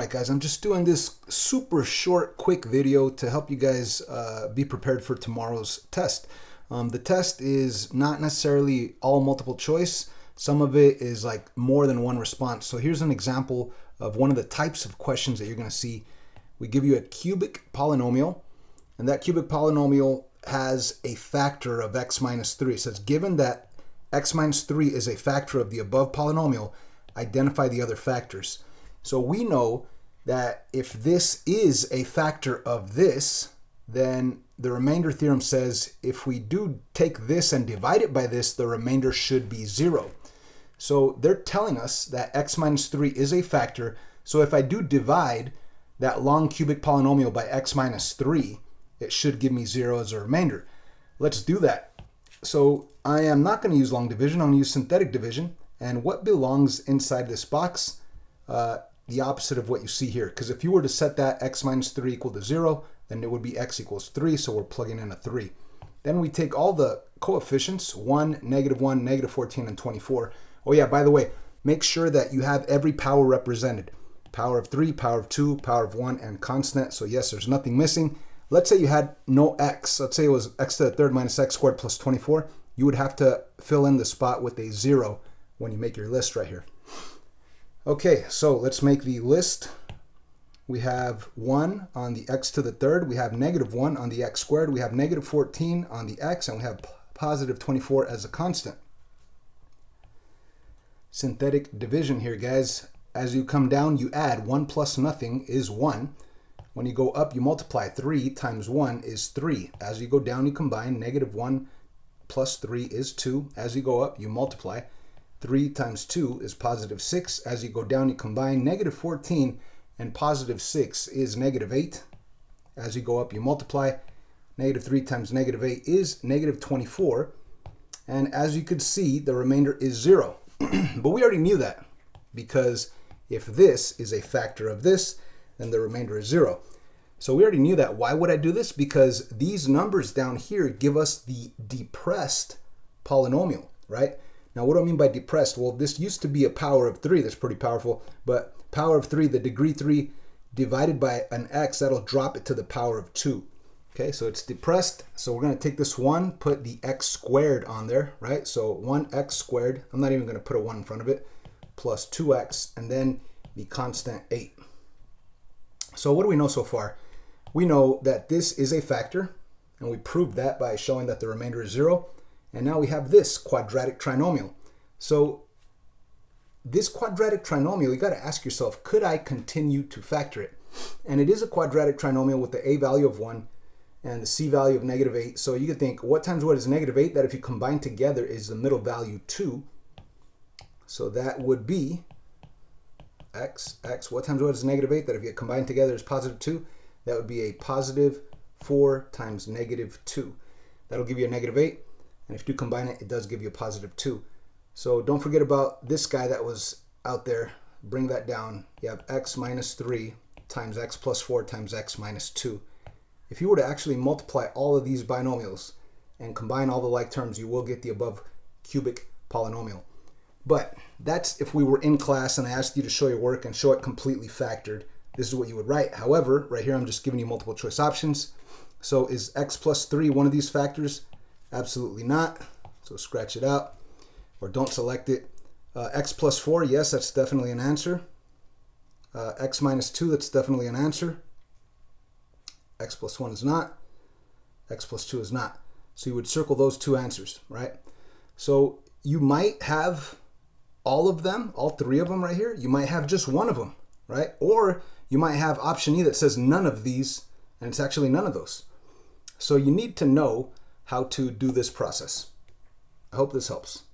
Alright guys, I'm just doing this super short, quick video to help you guys be prepared for tomorrow's test. The test is not necessarily all multiple choice. Some of it is like more than one response. So here's an example of one of the types of questions that you're going to see. We give you a cubic polynomial, and that cubic polynomial has a factor of x minus 3. It says, given that x minus 3 is a factor of the above polynomial, identify the other factors. So we know that if this is a factor of this, then the remainder theorem says if we do take this and divide it by this, the remainder should be 0. So they're telling us that x minus 3 is a factor. So if I do divide that long cubic polynomial by x minus 3, it should give me 0 as a remainder. Let's do that. So I am not going to use long division. I'm going to use synthetic division. And what belongs inside this box? The opposite of what you see here. Because if you were to set that x minus 3 equal to 0, then it would be x equals 3. So we're plugging in a 3. Then we take all the coefficients, 1, negative 14, and 24. Oh yeah, by the way, make sure that you have every power represented. Power of 3, power of 2, power of 1, and constant. So yes, there's nothing missing. Let's say you had no x. Let's say it was x to the third minus x squared plus 24. You would have to fill in the spot with a 0 when you make your list right here. Okay, so let's make the list. We have 1 on the x to the third. We have negative 1 on the x squared. We have negative 14 on the x, and we have positive 24 as a constant. Synthetic division here, guys. As you come down, you add 1 plus nothing is 1. When you go up, you multiply. 3 times 1 is 3. As you go down, you combine. Negative 1 plus 3 is 2. As you go up, you multiply. 3 times 2 is positive 6. As you go down, you combine. Negative 14 and positive 6 is negative 8. As you go up, you multiply. Negative 3 times negative 8 is negative 24. And as you could see, the remainder is 0. But we already knew that, because if this is a factor of this, then the remainder is 0. So we already knew that. Why would I do this? Because these numbers down here give us the depressed polynomial, right? Now, what do I mean by depressed? Well, this used to be a power of 3. That's pretty powerful. But power of 3, the degree 3 divided by an x, that'll drop it to the power of 2. Okay, so it's depressed. So we're going to take this 1, put the x squared on there, right? So 1x squared, I'm not even going to put a 1 in front of it, plus 2x, and then the constant 8. So what do we know so far? We know that this is a factor, and we proved that by showing that the remainder is 0. And now we have this quadratic trinomial. So this quadratic trinomial, you got to ask yourself, could I continue to factor it? And it is a quadratic trinomial with the a value of 1 and the c value of negative 8. So you could think, what times what is negative 8? That if you combine together is the middle value 2. So that would be x. What times what is negative 8? That if you combine together is positive 2. That would be a positive 4 times negative 2. That'll give you a negative 8. And if you do combine it, it does give you a positive 2. So don't forget about this guy that was out there. Bring that down. You have x minus 3 times x plus 4 times x minus 2. If you were to actually multiply all of these binomials and combine all the like terms, you will get the above cubic polynomial. But that's if we were in class and I asked you to show your work and show it completely factored. This is what you would write. However, right here I'm just giving you multiple choice options. So is x plus 3 one of these factors? Absolutely not. So scratch it out or don't select it. X plus 4, yes, that's definitely an answer. X minus 2, that's definitely an answer. X plus 1 is not. X plus 2 is not. So you would circle those two answers, right? So you might have all of them, all 3 of them right here. You might have just one of them, right? Or you might have option E that says none of these, and it's actually none of those. So you need to know how to do this process. I hope this helps.